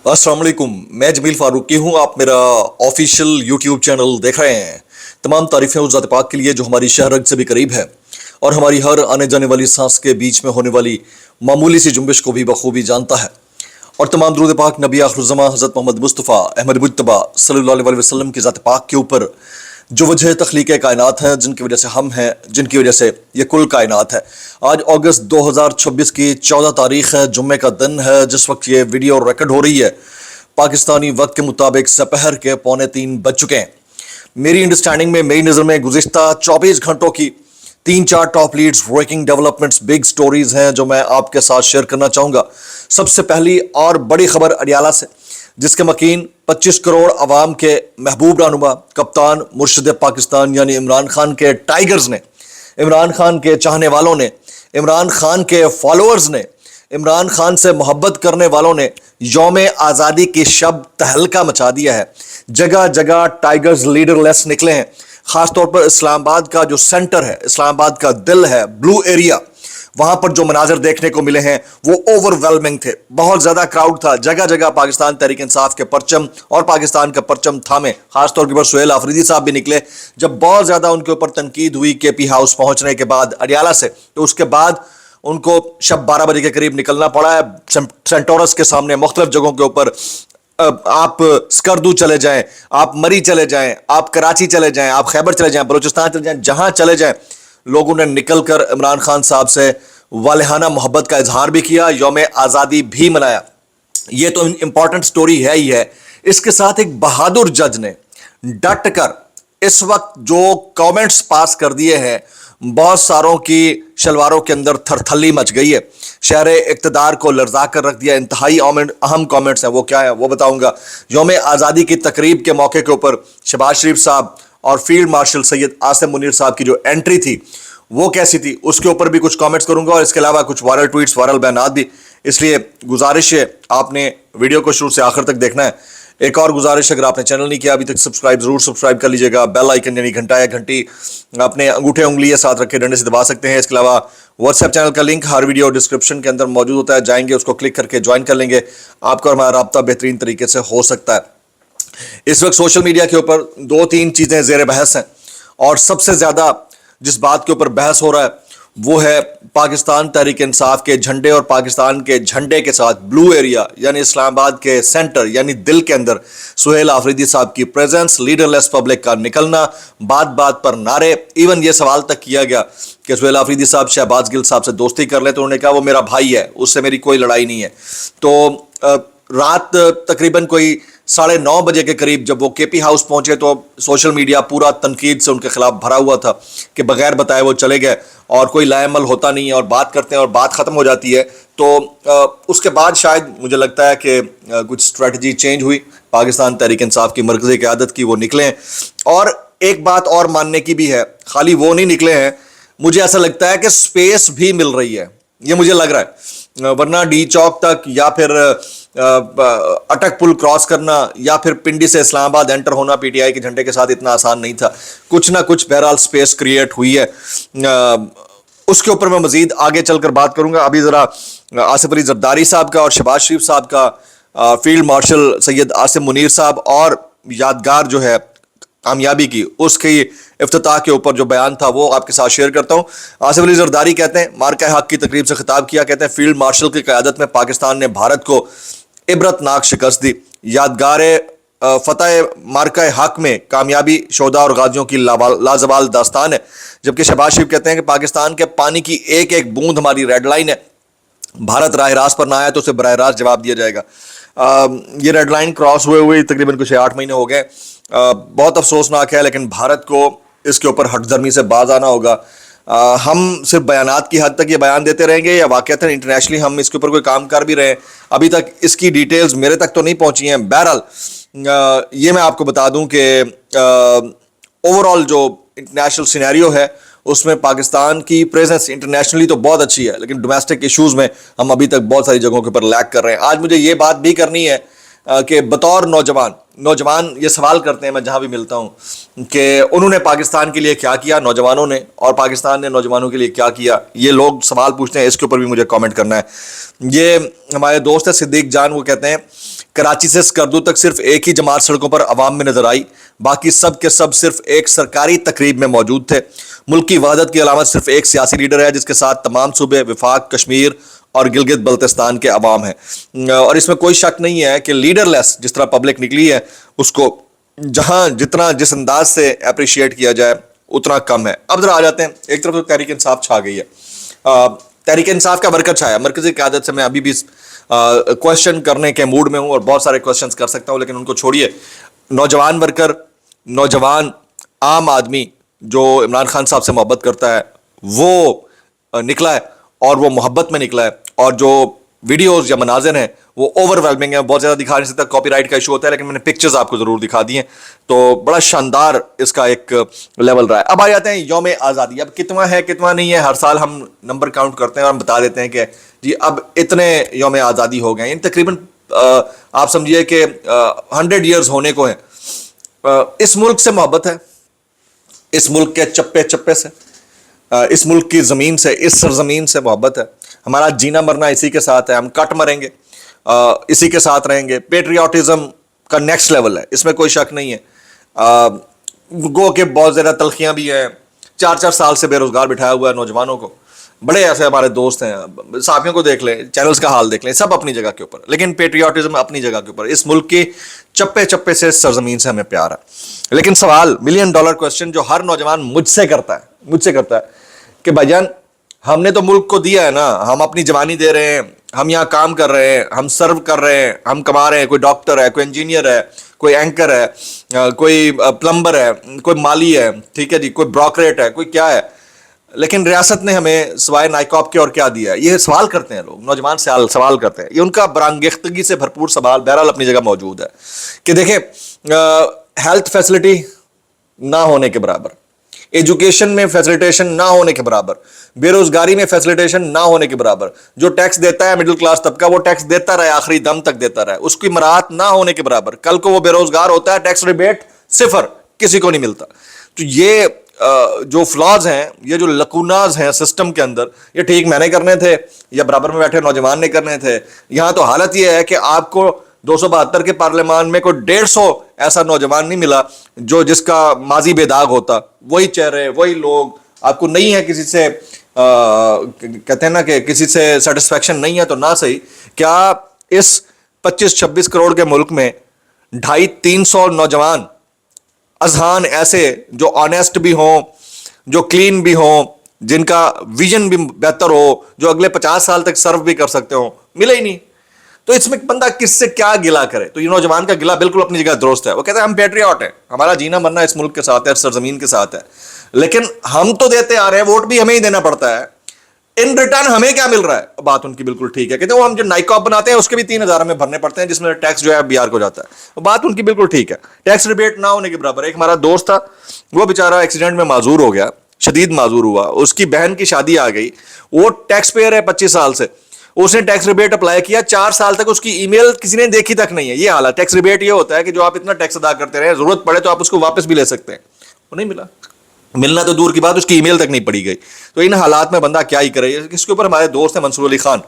अस्सलाम वालेकुम। मैं जमील फारूकी हूँ। आप मेरा ऑफिशियल यूट्यूब चैनल देख रहे हैं। तमाम तारीफ़ें उस ज़ात पाक के लिए जो हमारी शहरग से भी करीब है और हमारी हर आने जाने वाली सांस के बीच में होने वाली मामूली सी जुम्बिश को भी बखूबी जानता है। और तमाम दुरूद पाक नबी आखिरुज़्ज़मा हज़रत मोहम्मद मुस्तफ़ा अहमद मुज्तबा सल्लल्लाहु अलैहि वसल्लम की ज़ात पाक के ऊपर जो वजह तख्लीक़ कायनात है, जिनकी वजह से हम हैं, जिनकी वजह से ये कुल कायनात है। आज अगस्त 2026 की 14 तारीख़ है, जुम्मे का दिन है। जिस वक्त ये वीडियो रिकॉर्ड हो रही है पाकिस्तानी वक्त के मुताबिक सपहर के 2:45 बज चुके हैं। मेरी अंडरस्टैंडिंग में, मेरी नज़र में गुज़िश्ता 24 घंटों की 3-4 top leads, breaking developments, big stories हैं जो मैं आपके साथ शेयर करना चाहूँगा। सबसे पहली और बड़ी खबर अडियाला से, जिसके मकीन 25 करोड़ अवाम के महबूब रहनुमा कप्तान मुर्शिद पाकिस्तान यानी इमरान खान के टाइगर्स ने, इमरान खान के चाहने वालों ने, इमरान खान के फॉलोअर्स ने, इमरान खान से मोहब्बत करने वालों ने यौम आज़ादी की शब तहलका मचा दिया है। जगह जगह टाइगर्स लीडरलेस निकले हैं। ख़ासतौर पर इस्लामाबाद का जो सेंटर है, इस्लामाबाद का दिल है, ब्लू एरिया, वहां पर जो मनाजर देखने को मिले हैं वो ओवरवेलमिंग थे। बहुत ज़्यादा क्राउड था। जगह जगह पाकिस्तान तहरीक इंसाफ के परचम और पाकिस्तान का परचम थामे। खासतौर के ऊपर सुहेल आफरीदी साहब भी निकले। जब बहुत ज़्यादा उनके ऊपर तनकीद हुई केपी हाउस पहुंचने के बाद अडियाला से, तो उसके बाद उनको शब 12 बजे के करीब निकलना पड़ा है। सेंटोरस के सामने मुख्तलिफ जगहों के ऊपर आप स्कर्दू चले जाएं, आप मरी चले जाएं, आप कराची चले जाएं, आप खैबर चले जाएं, बलूचिस्तान चले जाएं, जहां चले जाएं लोगों ने निकलकर इमरान खान साहब से वालिहाना मोहब्बत का इजहार भी किया, यौम आज़ादी भी मनाया। ये तो इंपॉर्टेंट स्टोरी है ही है। इसके साथ एक बहादुर जज ने डट कर इस वक्त जो कमेंट्स पास कर दिए हैं, बहुत सारों की शलवारों के अंदर थरथली मच गई है। शहर इक़्तिदार को लर्जा कर रख दिया। इंतहाई अहम कमेंट्स हैं। वो क्या है वो बताऊंगा। यौम आज़ादी की तकरीब के मौके के ऊपर शहबाज शरीफ साहब और फील्ड मार्शल सैयद आसिम मुनीर साहब की जो एंट्री थी वो कैसी थी, उसके ऊपर भी कुछ कमेंट्स करूंगा। और इसके अलावा कुछ वायरल ट्वीट्स, वायरल बयानात भी। इसलिए गुजारिश है आपने वीडियो को शुरू से आखिर तक देखना है। एक और गुजारिश, अगर आपने चैनल नहीं किया अभी तक सब्सक्राइब जरूर सब्सक्राइब कर लीजिएगा। बेल आइकन यानी घंटा या घंटी अपने अंगूठे उंगली साथ रखे डंडे से दबा सकते हैं। इसके अलावा व्हाट्सएप चैनल का लिंक हर वीडियो डिस्क्रिप्शन के अंदर मौजूद होता है। जाएंगे, उसको क्लिक करके ज्वाइन कर लेंगे। आपका और हमारा राब्ता बेहतरीन तरीके से हो सकता है। इस वक्त सोशल मीडिया के ऊपर 2-3 चीज़ें ज़ेर बहस हैं और सबसे ज़्यादा जिस बात के ऊपर बहस हो रहा है वो है पाकिस्तान तहरीक इंसाफ के झंडे और पाकिस्तान के झंडे के साथ ब्लू एरिया यानी इस्लामाबाद के सेंटर यानी दिल के अंदर सुहेल आफरीदी साहब की प्रेजेंस, लीडरलेस पब्लिक का निकलना, बात बात पर नारे। इवन ये सवाल तक किया गया कि सुहेल आफरीदी साहब शहबाज गिल साहब से दोस्ती कर ले, तो उन्होंने कहा वो मेरा भाई है, उससे मेरी कोई लड़ाई नहीं है। तो रात तकरीबन कोई 9:30 बजे के करीब जब वो केपी हाउस पहुंचे तो सोशल मीडिया पूरा तनकीद से उनके खिलाफ भरा हुआ था कि बगैर बताए वो चले गए और कोई लाएमल होता नहीं है और बात करते हैं और बात ख़त्म हो जाती है। तो उसके बाद शायद मुझे लगता है कि कुछ स्ट्रेटजी चेंज हुई। पाकिस्तान तहरीक इंसाफ की मरकज़ी क़यादत की वो निकले। और एक बात और मानने की भी है, खाली वो नहीं निकले हैं, मुझे ऐसा लगता है कि स्पेस भी मिल रही है, ये मुझे लग रहा है। वरना डी चौक तक या फिर अटक पुल क्रॉस करना या फिर पिंडी से इस्लामाबाद एंटर होना पीटीआई के झंडे के साथ इतना आसान नहीं था। कुछ ना कुछ बहरहाल स्पेस क्रिएट हुई है। उसके ऊपर मैं मजीद आगे चलकर बात करूंगा। अभी ज़रा आसिफ अली जरदारी साहब का और शहबाज शरीफ साहब का फील्ड मार्शल सैयद आसिम मुनीर साहब और यादगार जो है कामयाबी की, उसकी इफ्तिताह के ऊपर जो बयान था वो आपके साथ शेयर करता हूँ। आसिफ अली जरदारी कहते हैं, मार्का हक की तकरीब से खिताब किया, कहते हैं फील्ड मार्शल की क़यादत में पाकिस्तान ने भारत को इबरतनाक शिकस्त दी। यादगार फतह मार्का हक में कामयाबी शोधा और गाजियों की लाजवाल दास्तान है। जबकि शहबाज शरीफ कहते हैं कि पाकिस्तान के पानी की एक एक बूंद हमारी रेड लाइन है। भारत राह रास्त पर ना आया तो उसे बराह रास्त जवाब दिया जाएगा। ये रेड लाइन क्रॉस हुए हुए तकरीबन कुछ 8 महीने हो गए। बहुत अफसोसनाक है, लेकिन भारत को इसके ऊपर हठधर्मी से बाज आना होगा। हम सिर्फ बयानात की हद तक ये बयान देते रहेंगे या वाक़तन इंटरनेशनली हम इसके ऊपर कोई काम कर भी रहे हैं? अभी तक इसकी डिटेल्स मेरे तक तो नहीं पहुंची हैं। बहरहाल ये मैं आपको बता दूं कि ओवरऑल जो इंटरनेशनल सिनेरियो है उसमें पाकिस्तान की प्रेजेंस इंटरनेशनली तो बहुत अच्छी है, लेकिन डोमेस्टिक इश्यूज़ में हम अभी तक बहुत सारी जगहों के ऊपर लैग कर रहे हैं। आज मुझे ये बात भी करनी है कि बतौर नौजवान ये सवाल करते हैं, मैं जहाँ भी मिलता हूँ, कि उन्होंने पाकिस्तान के लिए क्या किया नौजवानों ने, और पाकिस्तान ने नौजवानों के लिए क्या किया। ये लोग सवाल पूछते हैं, इसके ऊपर भी मुझे कमेंट करना है। ये हमारे दोस्त है सिद्दीक जान, वो कहते हैं कराची से स्कर्दू तक सिर्फ एक ही जमात सड़कों पर अवाम में नजर आई, बाकी सब के सब सिर्फ एक सरकारी तकरीब में मौजूद थे। मुल्क की वहदत की अलामत सिर्फ एक सियासी लीडर है जिसके साथ तमाम सूबे, विफाक, कश्मीर और गिलगित बल्तिस्तान के अवाम हैं। और इसमें कोई शक नहीं है कि लीडरलेस जिस तरह पब्लिक निकली है उसको जहां जितना जिस अंदाज से अप्रिशिएट किया जाए उतना कम है। अब जरा आ जाते हैं, एक तरफ तो तहरीक इंसाफ छा गई है, तहरीक इंसाफ का बरकत छाया। मरकजी क़यादत से मैं अभी भी क्वेश्चन करने के मूड में हूं और बहुत सारे क्वेश्चंस कर सकता हूं, लेकिन उनको छोड़िए। नौजवान वर्कर, नौजवान आम आदमी जो इमरान खान साहब से मोहब्बत करता है वो निकला है और वो मोहब्बत में निकला है, और जो वीडियोस या मनाजिर हैं वो ओवरवेलमिंग है, बहुत ज़्यादा दिखा नहीं सकता, कॉपीराइट का इशू होता है, लेकिन मैंने पिक्चर्स आपको ज़रूर दिखा दिए, तो बड़ा शानदार इसका एक लेवल रहा है। अब आ जाते हैं यौम आज़ादी। अब कितना है कितना नहीं है, हर साल हम नंबर काउंट करते हैं और हम बता देते हैं कि जी अब इतने यौम आज़ादी हो गए, तकरीबन आप समझिए कि 100 ईयर्स होने को हैं। इस मुल्क से मोहब्बत है, इस मुल्क के चप्पे चप्पे से, इस मुल्क की ज़मीन से, इस सरजमीन से मोहब्बत है। हमारा जीना मरना इसी के साथ है, हम कट मरेंगे इसी के साथ रहेंगे। पेट्रियाटिज़म का नेक्स्ट लेवल है, इसमें कोई शक नहीं है। गो के बहुत ज़्यादा तलखियाँ भी हैं, 4-4 साल से बेरोज़गार बिठाया हुआ है नौजवानों को। बड़े ऐसे हमारे दोस्त हैं, साथियों को देख लें, चैनल्स का हाल देख लें, सब अपनी जगह के ऊपर, लेकिन पेट्रियाटिज़म अपनी जगह के ऊपर। इस मुल्क की चप्पे चप्पे से, सरजमीन से हमें प्यार है। लेकिन सवाल, $1 मिलियन क्वेश्चन जो हर नौजवान मुझसे करता है कि भाईजान हमने तो मुल्क को दिया है ना, हम अपनी जवानी दे रहे हैं, हम यहाँ काम कर रहे हैं, हम सर्व कर रहे हैं, हम कमा रहे हैं, कोई डॉक्टर है, कोई इंजीनियर है, कोई एंकर है, कोई प्लम्बर है, कोई माली है, ठीक है जी, कोई ब्रोकरेट है, कोई क्या है, लेकिन रियासत ने हमें सवाए नाइकॉब के और क्या दिया है? ये सवाल करते हैं लोग, नौजवान से सवाल करते हैं। ये उनका बरांगेख्तगी से भरपूर सवाल बहरहाल अपनी जगह मौजूद है कि देखें, हेल्थ फैसिलिटी ना होने के बराबर, एजुकेशन में फैसिलिटेशन ना होने के बराबर, बेरोजगारी में फैसिलिटेशन ना होने के बराबर, जो टैक्स देता है मिडिल क्लास तबका वो टैक्स देता रहे, आखिरी दम तक देता रहे, उसकी मराहत ना होने के बराबर। कल को वो बेरोजगार होता है, टैक्स रिबेट सिफर, किसी को नहीं मिलता। तो ये जो फ्लॉज हैं, ये जो लकूनाज हैं सिस्टम के अंदर, ये ठीक मैंने करने थे या बराबर में बैठे नौजवान ने करने थे? यहाँ तो हालत ये है कि आपको 272 के पार्लियामान में कोई 150 ऐसा नौजवान नहीं मिला जो जिसका माजी बेदाग होता। वही चेहरे, वही लोग, आपको नहीं है किसी से कहते हैं ना कि किसी से सेटिस्फैक्शन नहीं है तो ना सही। क्या इस 25-26 करोड़ के मुल्क में 250-300 नौजवान अजहान ऐसे जो ऑनेस्ट भी हों, जो क्लीन भी हों, जिनका विजन भी बेहतर हो, जो अगले 50 साल तक सर्व भी कर सकते हो, मिले ही नहीं? तो इसमें बंदा किससे क्या गिला करे? तो ये नौजवान का गिला बिल्कुल अपनी जगह दुरुस्त है। वो कहता है हम पेट्रियट हैं, हमारा जीना मरना इस मुल्क के साथ है, सरजमीन के साथ है, लेकिन हम तो देते आ रहे हैं, वोट भी हमें ही देना पड़ता है, इन रिटर्न हमें क्या मिल रहा है? बात उनकी बिल्कुल ठीक है। कहते हैं वो हम जो नाइकॉब बनाते हैं उसके भी 3,000 हमें भरने पड़ते हैं, जिसमें टैक्स जो है बिहार को जाता है। वो बात उनकी बिल्कुल ठीक है, टैक्स रिबेट ना होने के बराबर। एक हमारा दोस्त था, वो बेचारा एक्सीडेंट में माजूर हो गया, शदीद माजूर हुआ, उसकी बहन की शादी आ गई, वो टैक्स पेयर है 25 साल से, उसने टैक्स रिबेट अप्लाई किया, 4 साल तक उसकी ईमेल किसी ने देखी तक नहीं है। ये हाल है। टैक्स रिबेट ये होता है कि जो आप इतना टैक्स अदा करते रहे, जरूरत पड़े तो आप उसको वापस भी ले सकते हैं। वो नहीं मिला, मिलना तो दूर की बात, उसकी ईमेल तक नहीं पड़ी गई। तो इन हालात में बंदा क्या ही करे? इसके ऊपर हमारे दोस्त हैं मंसूर अली खान,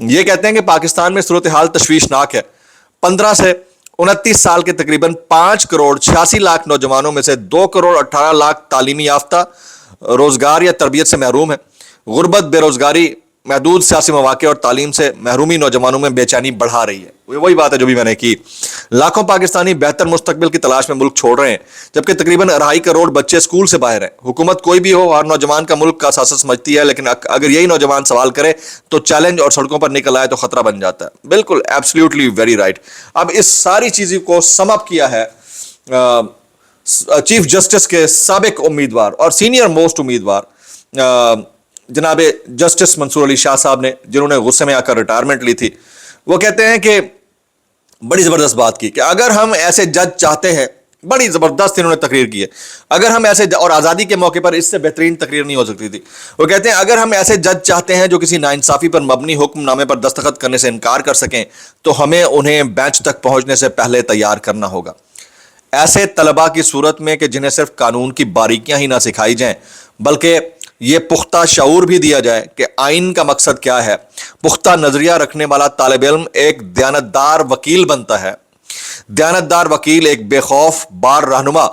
ये कहते हैं कि पाकिस्तान में सूरत हाल तशवीशनाक है। 15 से 29 साल के तकरीबन 5 करोड़ 86 लाख नौजवानों में से 2 करोड़ 18 लाख तालीमी याफ्ता, रोजगार या तरबियत से महरूम है। गुर्बत, बेरोजगारी, महदूद सियासी मौके और तालीम से महरूमी नौजवानों में बेचैनी बढ़ा रही है। वही बात है जो भी मैंने की। लाखों पाकिस्तानी बेहतर मुस्तकबिल की तलाश में मुल्क छोड़ रहे हैं, जबकि तकरीबन 2.5 करोड़ बच्चे स्कूल से बाहर हैं। हुकूमत कोई भी हो, हर नौजवान का मुल्क का असासा समझती है, लेकिन अगर यही नौजवान सवाल करे तो चैलेंज और सड़कों पर निकल आए तो खतरा बन जाता है। बिल्कुल, एब्सोल्युटली वेरी राइट। अब इस सारी चीज़ों को सम अप किया है चीफ जस्टिस के साबिक उम्मीदवार और सीनियर मोस्ट उम्मीदवार जनाब जस्टिस मंसूर अली शाह साहब ने, जिन्होंने गुस्से में आकर रिटायरमेंट ली थी। वो कहते हैं कि बड़ी ज़बरदस्त बात की कि अगर हम ऐसे जज चाहते हैं, बड़ी ज़बरदस्त इन्होंने तकरीर की है, अगर हम ऐसे, और आज़ादी के मौके पर इससे बेहतरीन तकरीर नहीं हो सकती थी। वो कहते हैं अगर हम ऐसे जज चाहते हैं जो किसी नाइंसाफ़ी पर मबनी हुक्मनामे पर दस्तखत करने से इनकार कर सकें, तो हमें उन्हें बेंच तक पहुँचने से पहले तैयार करना होगा। ऐसे तलबा की सूरत में कि जिन्हें सिर्फ कानून की बारीकियाँ ही ना सिखाई जाएँ, बल्कि یہ پختہ شعور بھی دیا جائے کہ آئین کا مقصد کیا ہے. پختہ نظریہ رکھنے والا طالب علم ایک دیانتدار وکیل بنتا ہے. دیانتدار وکیل ایک بے خوف بار رہنما،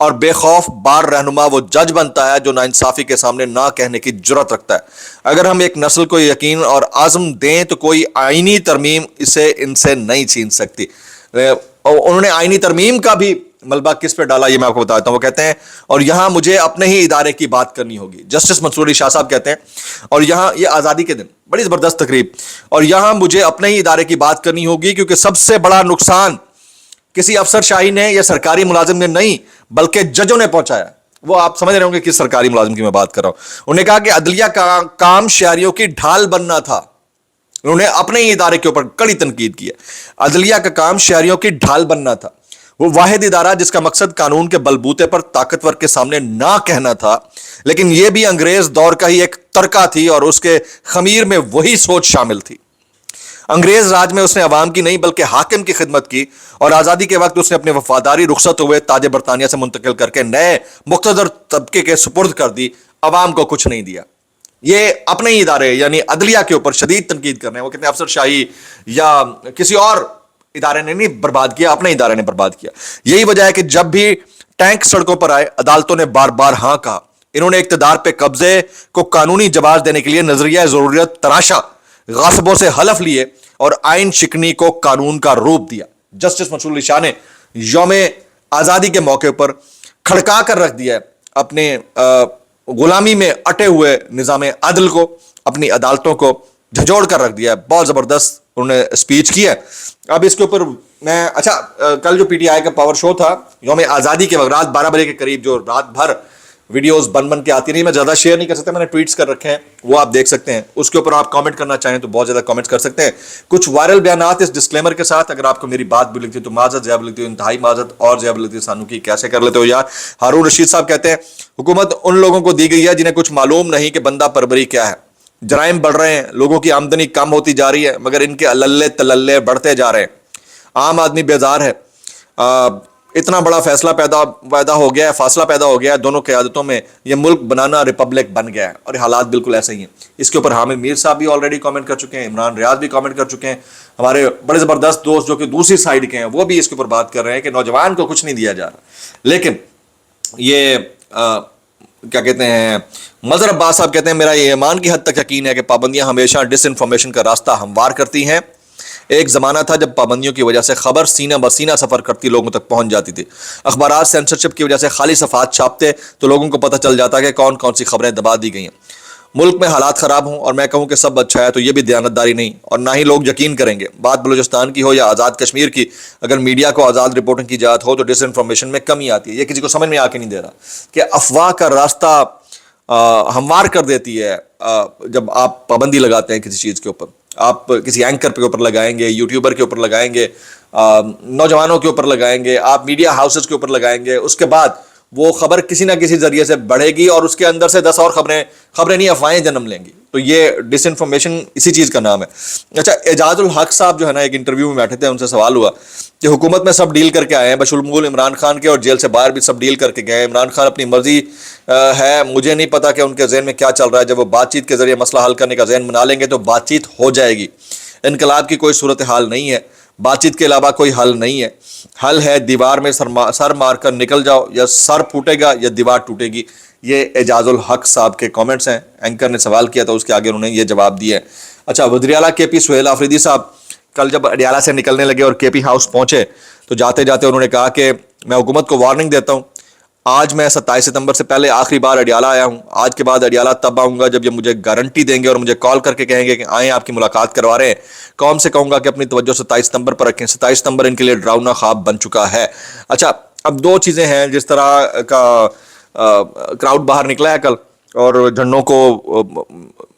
اور بے خوف بار رہنما وہ جج بنتا ہے جو ناانصافی کے سامنے نہ کہنے کی جرات رکھتا ہے. اگر ہم ایک نسل کو یقین اور عزم دیں تو کوئی آئینی ترمیم اسے ان سے نہیں چھین سکتی. انہوں نے آئینی ترمیم کا بھی ملبہ کس پہ ڈالا یہ میں آپ کو بتاتا ہوں. وہ کہتے ہیں اور یہاں مجھے اپنے ہی ادارے کی بات کرنی ہوگی. جسٹس منصور علی شاہ صاحب کہتے ہیں اور یہاں یہ آزادی کے دن بڑی زبردست تقریب، اور یہاں مجھے اپنے ہی ادارے کی بات کرنی ہوگی کیونکہ سب سے بڑا نقصان کسی افسر شاہی نے یا سرکاری ملازم نے نہیں بلکہ ججوں نے پہنچایا. وہ آپ سمجھ رہے ہوں گے کس سرکاری ملازم کی میں بات کر رہا ہوں. انہوں نے کہا کہ عدلیہ کا کام شہریوں کی ڈھال بننا تھا. انہوں نے اپنے ہی ادارے کے اوپر کڑی تنقید کی ہے. عدلیہ کا کام شہریوں کی ڈھال بننا تھا. وہ واحد ادارہ جس کا مقصد قانون کے بلبوتے پر طاقتور کے سامنے نہ کہنا تھا. لیکن یہ بھی انگریز دور کا ہی ایک ترکہ تھی اور اس کے خمیر میں وہی سوچ شامل تھی. انگریز راج میں اس نے عوام کی نہیں بلکہ حاکم کی خدمت کی، اور آزادی کے وقت اس نے اپنی وفاداری رخصت ہوئے تاج برطانیہ سے منتقل کر کے نئے مقتدر طبقے کے سپرد کر دی. عوام کو کچھ نہیں دیا. یہ اپنے ہی ادارے یعنی عدلیہ کے اوپر شدید تنقید کر رہے ہیں. وہ کہتے ہیں افسر شاہی یا کسی اور ادارے نے نہیں برباد کیا، اپنے ادارے نے برباد کیا. یہی وجہ ہے کہ جب بھی ٹینک سڑکوں پر آئے عدالتوں نے بار بار ہاں کہا. انہوں نے اقتدار پہ قبضے کو قانونی جواز دینے کے لیے نظریہ ضروریت تراشا، غاصبوں سے حلف لیے اور آئین شکنی کو قانون کا روپ دیا. جسٹس منصور علی شاہ نے یوم آزادی کے موقع پر کھڑکا کر رکھ دیا ہے اپنے غلامی میں اٹے ہوئے نظام عدل کو، اپنی عدالتوں کو جھنجھوڑ کر رکھ دیا ہے. بہت زبردست انہوں نے اسپیچ کی ہے. اب اس کے اوپر میں کل جو پی ٹی آئی کا پاور شو تھا یوم آزادی کے وقت رات 12 بجے کے قریب جو رات بھر ویڈیوز بن کے آتی نہیں، میں زیادہ شیئر نہیں کر سکتا، میں نے ٹویٹس کر رکھے ہیں، وہ آپ دیکھ سکتے ہیں. اس کے اوپر آپ کامنٹ کرنا چاہیں تو بہت زیادہ کامنٹ کر سکتے ہیں. کچھ وائرل بیانات اس ڈسکلیمر کے ساتھ، اگر آپ کو میری بات بھی لگتی ہے تو معذرت، زیادہ لگتی ہے انتہائی معذرت، اور زیادہ لگتی ہے سانو کی کیسے کر لیتے ہو یار. ہارون رشید صاحب کہتے ہیں حکومت ان لوگوں کو دی گئی ہے جنہیں کچھ معلوم نہیں کہ بندہ پروری کیا ہے. جرائم بڑھ رہے ہیں، لوگوں کی آمدنی کم ہوتی جا رہی ہے، مگر ان کے اللے تللے بڑھتے جا رہے ہیں. عام آدمی بیزار ہے. اتنا بڑا پیدا ہو گیا ہے دونوں قیادتوں میں. یہ ملک بنانا ریپبلک بن گیا ہے، اور حالات بالکل ایسے ہی ہیں. اس کے اوپر حامد میر صاحب بھی آلریڈی کامنٹ کر چکے ہیں، عمران ریاض بھی کامنٹ کر چکے ہیں. ہمارے بڑے زبردست دوست جو کہ دوسری سائیڈ کے ہیں وہ بھی اس کے اوپر بات کر رہے ہیں کہ نوجوان کو کچھ نہیں دیا جا رہا. لیکن یہ کیا کہتے ہیں مظہر عباس صاحب کہتے ہیں میرا یہ ایمان کی حد تک یقین ہے کہ پابندیاں ہمیشہ ڈس انفارمیشن کا راستہ ہموار کرتی ہیں. ایک زمانہ تھا جب پابندیوں کی وجہ سے خبر سینہ بسینہ سفر کرتی لوگوں تک پہنچ جاتی تھی. اخبارات سینسرشپ کی وجہ سے خالی صفحات چھاپتے تو لوگوں کو پتہ چل جاتا کہ کون کون سی خبریں دبا دی گئی ہیں. ملک میں حالات خراب ہوں اور میں کہوں کہ سب اچھا ہے تو یہ بھی دیانتداری نہیں، اور نہ ہی لوگ یقین کریں گے. بات بلوچستان کی ہو یا آزاد کشمیر کی، اگر میڈیا کو آزاد رپورٹنگ کی جات ہو تو ڈس انفارمیشن میں کمی آتی ہے. یہ کسی کو سمجھ میں آ کے نہیں دے رہا کہ افواہ کا راستہ ہموار کر دیتی ہے. جب آپ پابندی لگاتے ہیں کسی چیز کے اوپر، آپ کسی اینکر کے اوپر لگائیں گے، یوٹیوبر کے اوپر لگائیں گے، نوجوانوں کے اوپر لگائیں گے، آپ میڈیا ہاؤسز کے اوپر لگائیں گے، اس کے بعد وہ خبر کسی نہ کسی ذریعے سے بڑھے گی اور اس کے اندر سے 10 اور خبریں نہیں افواہیں جنم لیں گی. تو یہ ڈس انفارمیشن اسی چیز کا نام ہے. اچھا، اعجاز الحق صاحب جو ہے نا ایک انٹرویو میں بیٹھے تھے، ان سے سوال ہوا کہ حکومت میں سب ڈیل کر کے آئے ہیں بشمول عمران خان کے، اور جیل سے باہر بھی سب ڈیل کر کے گئے. عمران خان اپنی مرضی ہے، مجھے نہیں پتا کہ ان کے ذہن میں کیا چل رہا ہے. جب وہ بات چیت کے ذریعے مسئلہ حل کرنے کا ذہن بنا لیں گے تو بات چیت ہو جائے گی. انقلاب کی کوئی صورتحال نہیں ہے، بات چیت کے علاوہ کوئی حل نہیں ہے. حل ہے دیوار میں سر مار کر نکل جاؤ، یا سر پھوٹے گا یا دیوار ٹوٹے گی. یہ اعجاز الحق صاحب کے کامنٹس ہیں. اینکر نے سوال کیا تھا، اس کے آگے انہوں نے یہ جواب دیا ہے. اچھا، وزیر اعلیٰ کے پی سہیل آفریدی صاحب کل جب اڈیالہ سے نکلنے لگے اور کے پی ہاؤس پہنچے تو جاتے جاتے انہوں نے کہا کہ میں حکومت کو وارننگ دیتا ہوں، آج میں 27 ستمبر سے پہلے آخری بار اڈیالہ آیا ہوں. آج کے بعد اڈیالہ تب آؤں گا جب یہ مجھے گارنٹی دیں گے اور مجھے کال کر کے کہیں گے کہ آئیں آپ کی ملاقات کروا رہے ہیں. قوم سے کہوں گا کہ اپنی توجہ 27 ستمبر پر رکھیں. 27 ستمبر ان کے لیے ڈراؤنا خواب بن چکا ہے. اچھا، اب دو چیزیں ہیں. جس طرح کا کراؤڈ باہر نکلا ہے کل اور جھنڈوں کو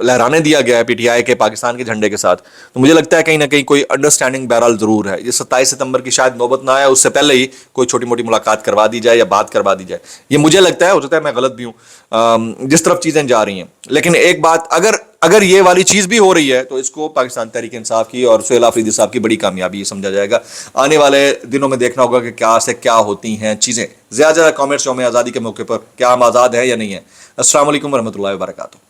लहराने दिया गया है पीटीआई के पाकिस्तान के झंडे के साथ, तो मुझे लगता है कहीं ना कहीं कोई अंडरस्टैंडिंग बहरहाल ज़रूर है। ये 27 सितंबर की शायद नौबत ना आए, उससे पहले ही कोई छोटी मोटी मुलाकात करवा दी जाए या बात करवा दी जाए, ये मुझे लगता है। हो सकता है मैं गलत भी हूँ जिस तरफ चीज़ें जा रही हैं। लेकिन एक बात, अगर ये वाली चीज़ भी हो रही है तो इसको पाकिस्तान तहरीक इंसाफ की और सुहेल आफरीदी साहब की बड़ी कामयाबी ये समझा जाएगा। आने वाले दिनों में देखना होगा कि क्या से क्या होती हैं चीज़ें। ज़्यादा कॉमेंट्स जो हमें आज़ादी के मौके पर, क्या हम आज़ाद है या नहीं है। अस्सलाम वालेकुम रहमतुल्लाहि व बरकातुहू।